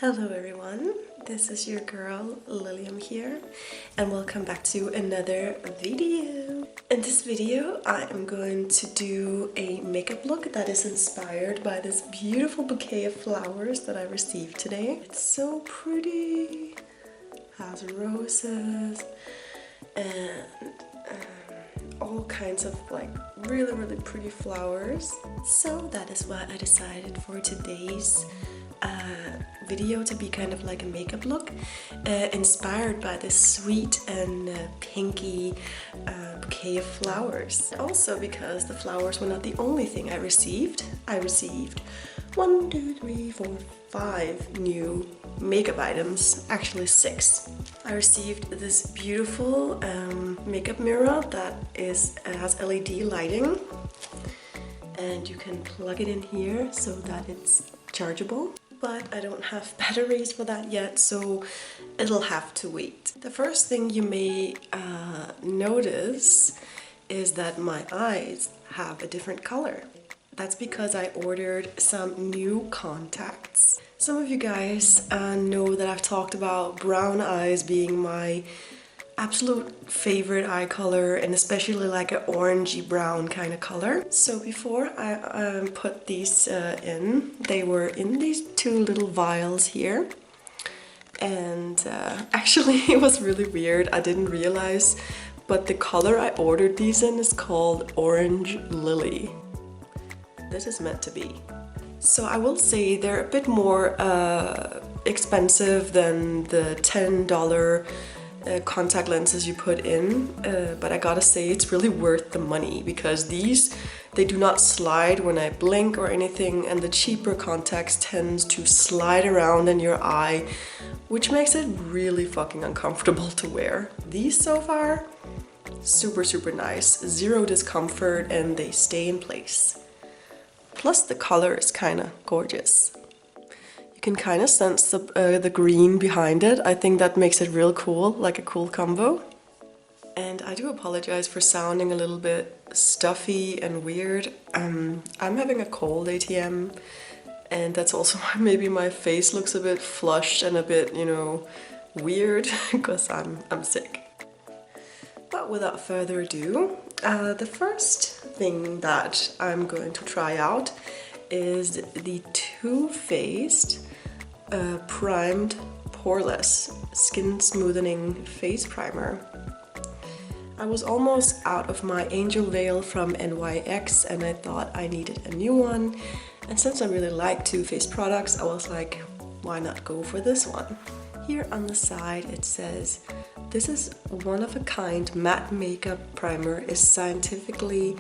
Hello everyone, this is your girl Lilium here and welcome back to another video. In this video I am going to do a makeup look that is inspired by this beautiful bouquet of flowers that I received today. It's so pretty, has roses and all kinds of like really pretty flowers. So that is why I decided for today's video to be kind of like a makeup look inspired by this sweet and pinky bouquet of flowers. Also because the flowers were not the only thing I received. I received 1, 2, 3, 4, 5 new makeup items, actually 6. I received this beautiful makeup mirror that has LED lighting, and you can plug it in here so that it's chargeable. But I don't have batteries for that yet, so it'll have to wait. The first thing you may notice is that my eyes have a different color. That's because I ordered some new contacts. Some of you guys know that I've talked about brown eyes being my absolute favorite eye color, and especially like an orangey brown kind of color. So before I put these in, they were in these 2 little vials here, and actually it was really weird. I didn't realize, but the color I ordered these in is called Orange Lily. This is meant to be. So I will say they're a bit more expensive than the $10 contact lenses you put in, but I gotta say it's really worth the money because they do not slide when I blink or anything, and the cheaper contacts tends to slide around in your eye, which makes it really fucking uncomfortable to wear. These so far, super nice, zero discomfort, and they stay in place. Plus the color is kinda gorgeous. You can kind of sense the green behind it. I think that makes it real cool, like a cool combo. And I do apologize for sounding a little bit stuffy and weird. I'm having a cold ATM, and that's also why maybe my face looks a bit flushed and a bit, you know, weird, because I'm sick. But without further ado, the first thing that I'm going to try out is the Too Faced primed Poreless skin smoothing face primer. I was almost out of my Angel Veil from NYX and I thought I needed a new one, and since I really like Too Faced products, I was like, why not go for this one? Here on the side it says, "This is one-of-a-kind matte makeup primer, is scientifically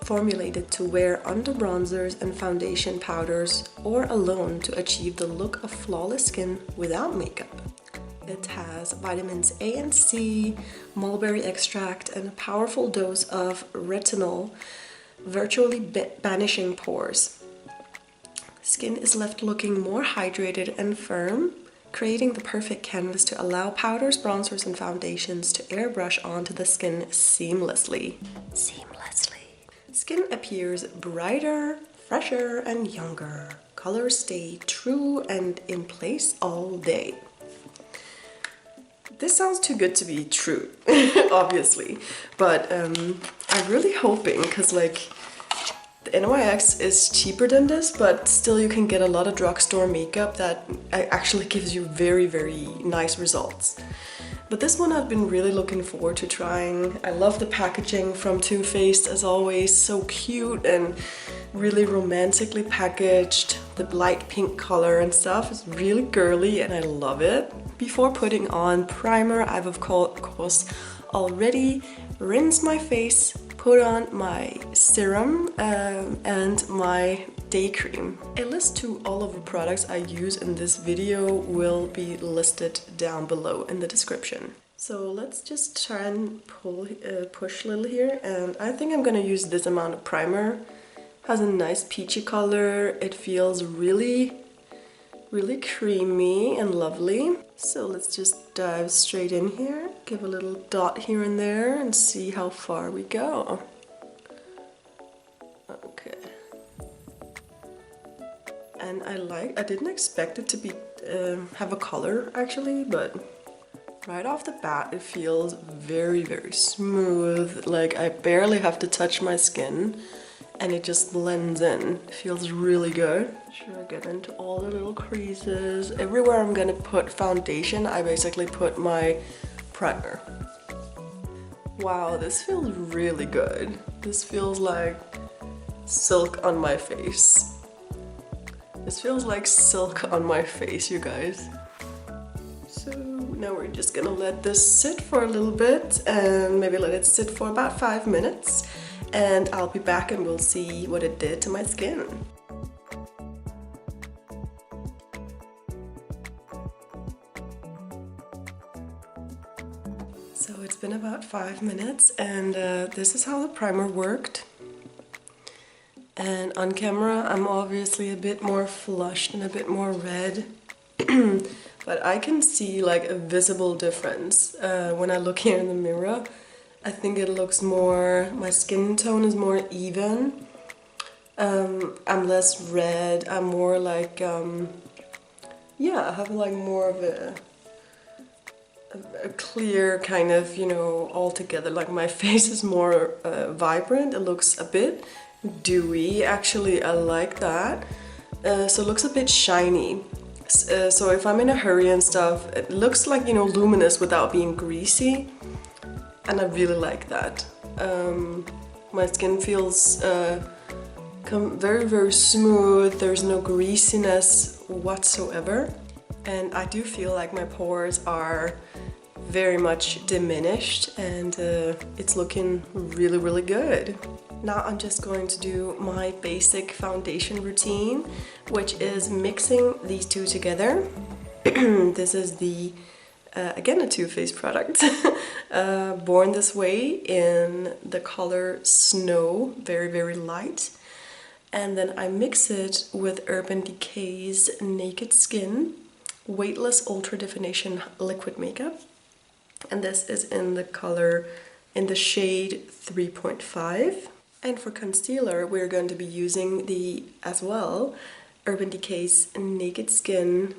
formulated to wear under bronzers and foundation powders or alone to achieve the look of flawless skin without makeup." It has vitamins A and C, mulberry extract, and a powerful dose of retinol, virtually banishing pores. Skin is left looking more hydrated and firm, creating the perfect canvas to allow powders, bronzers, and foundations to airbrush onto the skin seamlessly. Skin appears brighter, fresher, and younger. Colors stay true and in place all day. This sounds too good to be true, obviously, but I'm really hoping, because like the NYX is cheaper than this, but still you can get a lot of drugstore makeup that actually gives you very nice results. But this one I've been really looking forward to trying. I love the packaging from Too Faced as always, so cute and really romantically packaged. The light pink color and stuff is really girly and I love it. Before putting on primer, I've of course already rinsed my face, put on my serum and my day cream. A list to all of the products I use in this video will be listed down below in the description. So let's just try and push a little here, and I think I'm gonna use this amount of primer. Has a nice peachy color, it feels really creamy and lovely. So let's just dive straight in here, give a little dot here and there and see how far we go. Okay. and I didn't expect it to be have a color actually, but right off the bat it feels very, very smooth. Like I barely have to touch my skin and it just blends in. It feels really good. Sure, get into all the little creases. Everywhere I'm gonna put foundation, I basically put my primer. Wow, this feels really good. This feels like silk on my face. This feels like silk on my face, you guys. So now we're just gonna let this sit for a little bit and maybe let it sit for about 5 minutes. And I'll be back and we'll see what it did to my skin. So it's been about 5 minutes and this is how the primer worked. And on camera I'm obviously a bit more flushed and a bit more red. But I can see like a visible difference when I look here in the mirror. I think it looks more, my skin tone is more even. I'm less red, I'm more like, yeah, I have like more of a clear kind of, you know, altogether. Like my face is more vibrant, it looks a bit dewy, actually I like that. So it looks a bit shiny. So if I'm in a hurry and stuff, it looks like, you know, luminous without being greasy. And I really like that. My skin feels very, very smooth. There's no greasiness whatsoever. And I do feel like my pores are very much diminished and it's looking really, really good. Now I'm just going to do my basic foundation routine, which is mixing these two together. This is the again a Too Faced product, Born This Way in the color Snow, very, very light. And then I mix it with Urban Decay's Naked Skin Weightless Ultra Definition Liquid Makeup. And this is in the color, in the shade 3.5. And for concealer, we're going to be using the, as well, Urban Decay's Naked Skin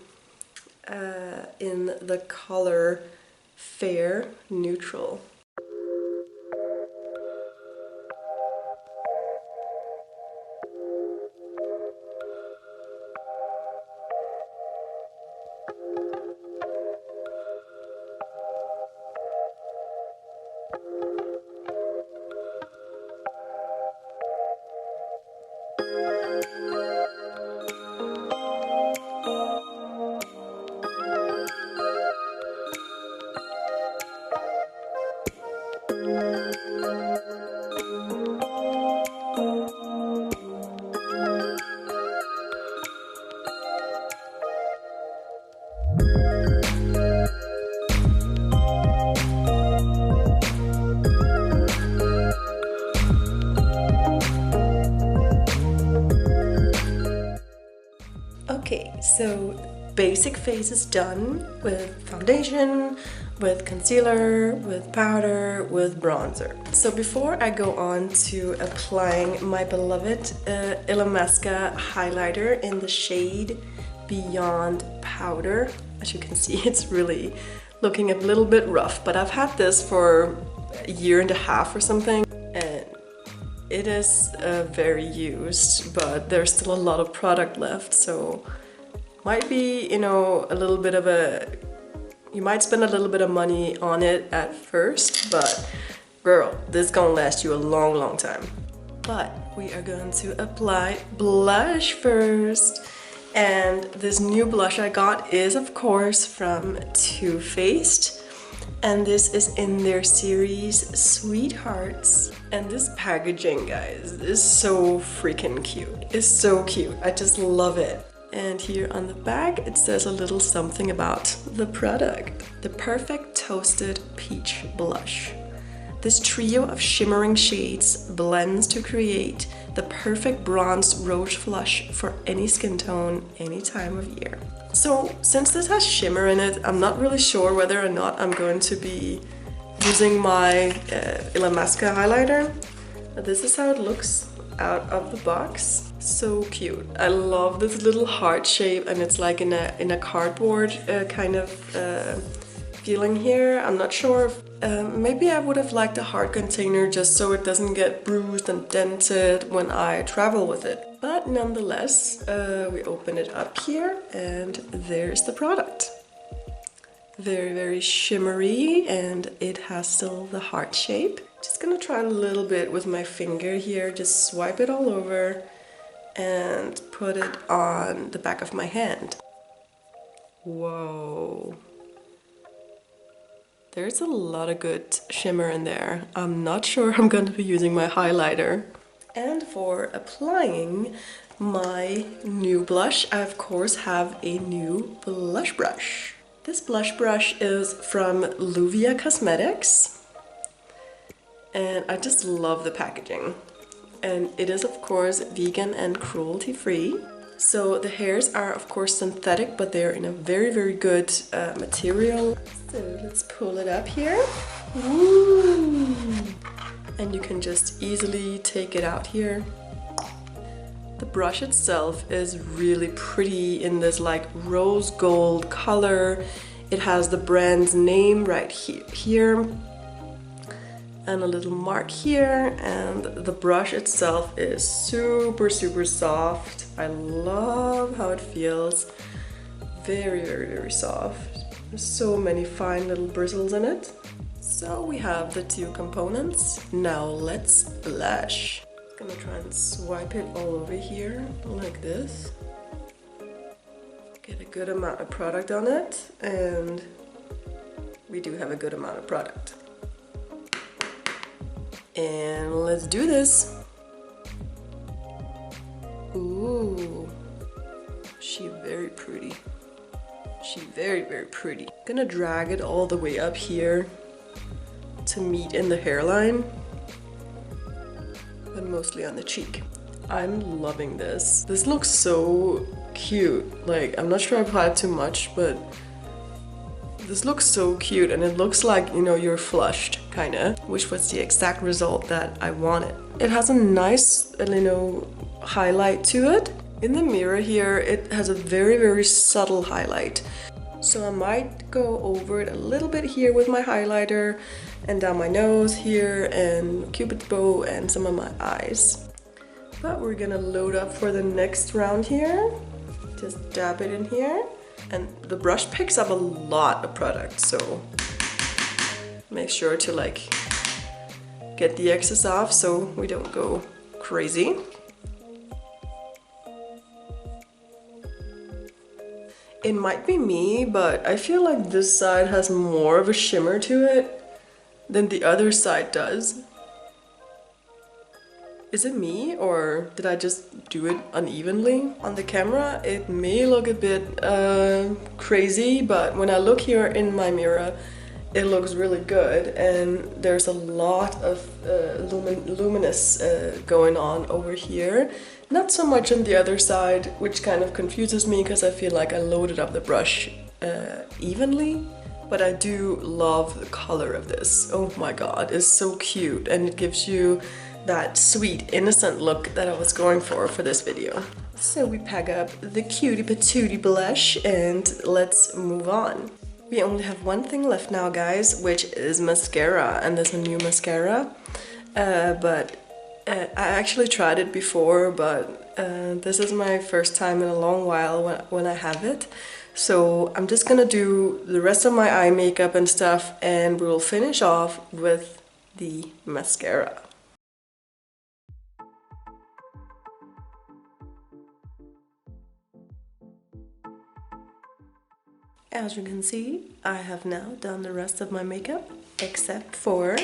in the color Fair Neutral. Okay, so basic face is done with foundation, with concealer, with powder, with bronzer. So before I go on to applying my beloved Illamasqua highlighter in the shade Beyond Powder, as you can see, it's really looking a little bit rough, but I've had this for a year and a half or something, and it is very used, but there's still a lot of product left, so might be, you know, a little bit of a, you might spend a little bit of money on it at first, but girl, this is gonna last you a long, long time. But we are going to apply blush first. And this new blush I got is, of course, from Too Faced. And this is in their series Sweethearts. And this packaging, guys, is so freaking cute. It's so cute. I just love it. And here on the back, it says a little something about the product. The Perfect Toasted Peach Blush. This trio of shimmering shades blends to create the perfect bronze rose flush for any skin tone, any time of year. So since this has shimmer in it, I'm not really sure whether or not I'm going to be using my Illamasqua highlighter. But this is how it looks out of the box. So cute. I love this little heart shape, and it's like in a cardboard kind of feeling here. I'm not sure if maybe I would have liked a hard container just so it doesn't get bruised and dented when I travel with it. But nonetheless, we open it up here and there's the product. Very, very shimmery, and it has still the heart shape. Just gonna try a little bit with my finger here, just swipe it all over and put it on the back of my hand. Whoa. There's a lot of good shimmer in there. I'm not sure I'm going to be using my highlighter. And for applying my new blush, I of course have a new blush brush. This blush brush is from Luvia Cosmetics. And I just love the packaging. And it is of course vegan and cruelty free. So the hairs are of course synthetic, but they're in a very, very good material. So let's pull it up here. Woo! And you can just easily take it out here. The brush itself is really pretty in this like rose gold color. It has the brand's name right here. And a little mark here, and the brush itself is super, super soft. I love how it feels. Very, very, very soft. There's so many fine little bristles in it. So we have the two components. Now let's blush. I'm gonna try and swipe it all over here like this. Get a good amount of product on it, and we do have a good amount of product. And let's do this. Ooh, she very pretty. She very, very pretty. Gonna drag it all the way up here to meet in the hairline, but mostly on the cheek. I'm loving this. This looks so cute. Like, I'm not sure I applied too much, but this looks so cute, and it looks like, you know, you're flushed, kinda, which was the exact result that I wanted. It has a nice, you know, highlight to it. In the mirror here, it has a very, very subtle highlight. So I might go over it a little bit here with my highlighter, and down my nose here, and cupid's bow, and some of my eyes. But we're gonna load up for the next round here. Just dab it in here. And the brush picks up a lot of product, so make sure to like get the excess off so we don't go crazy. It might be me, but I feel like this side has more of a shimmer to it than the other side does. Is it me, or did I just do it unevenly? On the camera, it may look a bit crazy, but when I look here in my mirror, it looks really good, and there's a lot of luminous going on over here. Not so much on the other side, which kind of confuses me because I feel like I loaded up the brush evenly. But I do love the color of this. Oh my god, it's so cute, and it gives you that sweet, innocent look that I was going for this video. So we pack up the cutie patootie blush and let's move on. We only have one thing left now, guys, which is mascara, and there's a new mascara. I actually tried it before, but this is my first time in a long while when I have it. So I'm just gonna do the rest of my eye makeup and stuff, and we will finish off with the mascara. As you can see, I have now done the rest of my makeup, except for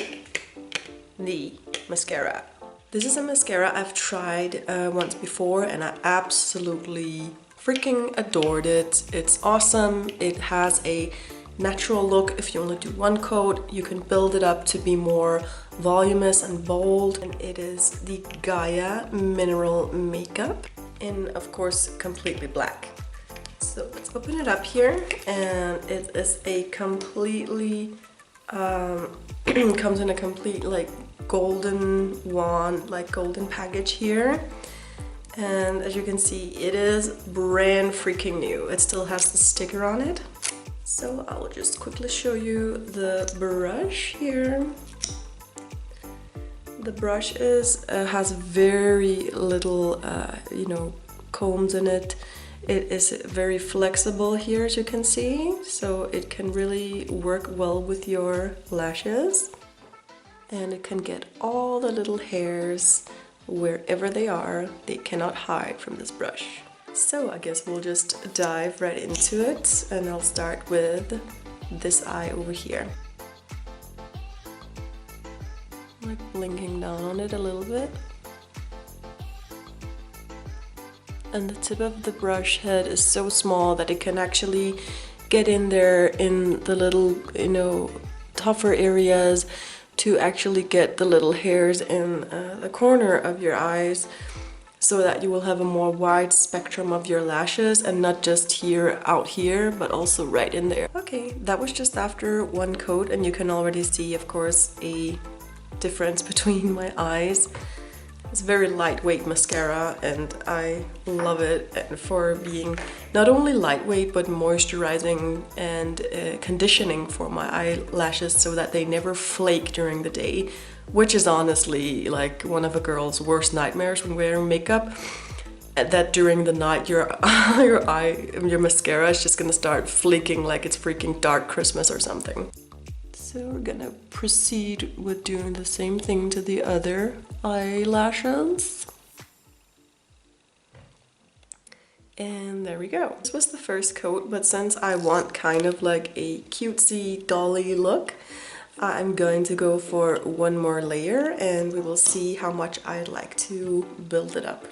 the mascara. This is a mascara I've tried once before, and I absolutely freaking adored it. It's awesome. It has a natural look. If you only do one coat, you can build it up to be more voluminous and bold. And it is the Gaya Mineral Makeup in, of course, completely black. So let's open it up here, and it is a completely, comes in a complete like golden wand, like golden package here. And as you can see, it is brand freaking new. It still has the sticker on it. So I'll just quickly show you the brush here. The brush has very little, you know, combs in it. It is very flexible here, as you can see, so it can really work well with your lashes. And it can get all the little hairs wherever they are. They cannot hide from this brush. So I guess we'll just dive right into it, and I'll start with this eye over here. Like blinking down on it a little bit. And the tip of the brush head is so small that it can actually get in there in the little, you know, tougher areas to actually get the little hairs in the corner of your eyes, so that you will have a more wide spectrum of your lashes and not just here, out here, but also right in there. Okay, that was just after one coat, and you can already see, of course, a difference between my eyes. It's very lightweight mascara and I love it, and for being not only lightweight but moisturizing and conditioning for my eyelashes so that they never flake during the day, which is honestly like one of a girl's worst nightmares when wearing makeup. That during the night your mascara is just gonna start flaking like it's freaking dark Christmas or something. So we're gonna proceed with doing the same thing to the other eyelashes. And there we go. This was the first coat, but since I want kind of like a cutesy dolly look, I'm going to go for one more layer, and we will see how much I'd like to build it up.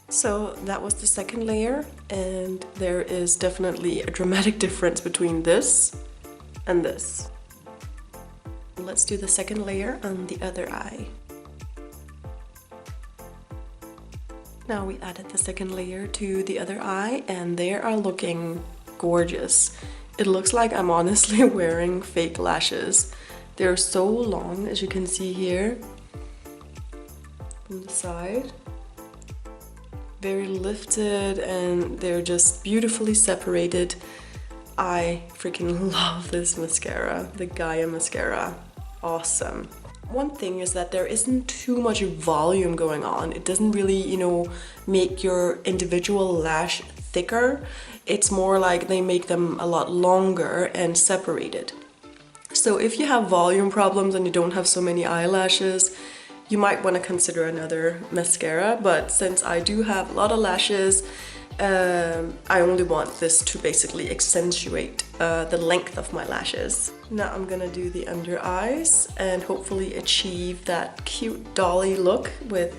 So that was the second layer, and there is definitely a dramatic difference between this and this. Let's do the second layer on the other eye. Now we added the second layer to the other eye, and they are looking gorgeous. It looks like I'm honestly wearing fake lashes. They're so long, as you can see here from the side. Very lifted, and they're just beautifully separated. I freaking love this mascara, the Gaya mascara. Awesome. One thing is that there isn't too much volume going on. It doesn't really, you know, make your individual lash thicker. It's more like they make them a lot longer and separated. So if you have volume problems and you don't have so many eyelashes, you might want to consider another mascara, but since I do have a lot of lashes, I only want this to basically accentuate the length of my lashes. Now I'm gonna do the under eyes and hopefully achieve that cute dolly look with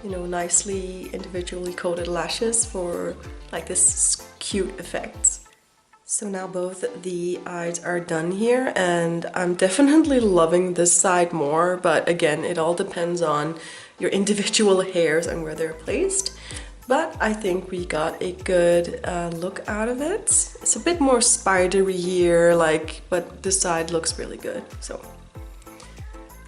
you know, nicely individually coated lashes for like this cute effect. So now both the eyes are done here, and I'm definitely loving this side more, but again, it all depends on your individual hairs and where they're placed. But I think we got a good look out of it. It's a bit more spidery here, like, but this side looks really good. So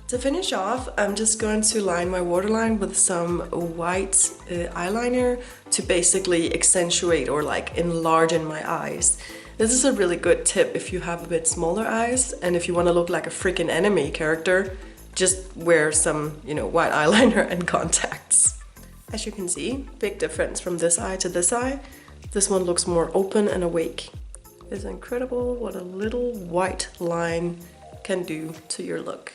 to finish off, I'm just going to line my waterline with some white eyeliner to basically accentuate or like enlarge in my eyes. This is a really good tip if you have a bit smaller eyes, and if you want to look like a freaking anime character, just wear some, you know, white eyeliner and contacts. As you can see, big difference from this eye to this eye. This one looks more open and awake. It's incredible what a little white line can do to your look.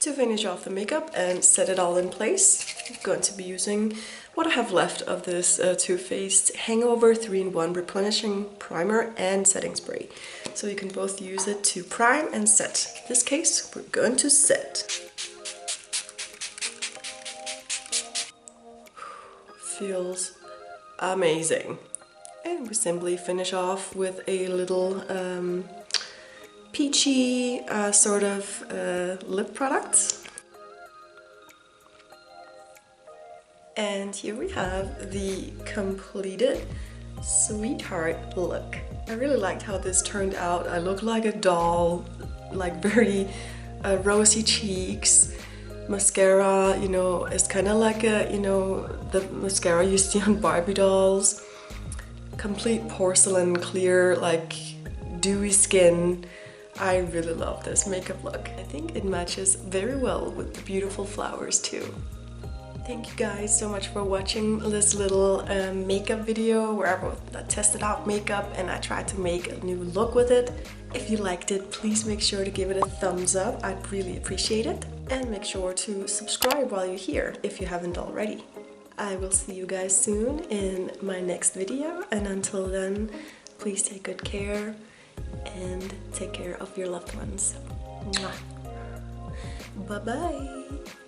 To finish off the makeup and set it all in place, I'm going to be using what I have left of this Too Faced Hangover 3-in-1 Replenishing Primer and Setting Spray. So you can both use it to prime and set. In this case, we're going to set. Feels amazing. And we simply finish off with a little peachy sort of lip product. And here we have the completed sweetheart look. I really liked how this turned out. I look like a doll, like very rosy cheeks. Mascara, you know, is kind of like a, you know, the mascara you see on Barbie dolls. Complete porcelain clear, like dewy skin. I really love this makeup look. I think it matches very well with the beautiful flowers too. Thank you guys so much for watching this little makeup video where I tested out makeup and I tried to make a new look with it. If you liked it, please make sure to give it a thumbs up. I'd really appreciate it. And make sure to subscribe while you're here if you haven't already. I will see you guys soon in my next video, and until then, please take good care and take care of your loved ones. Mwah. Bye bye.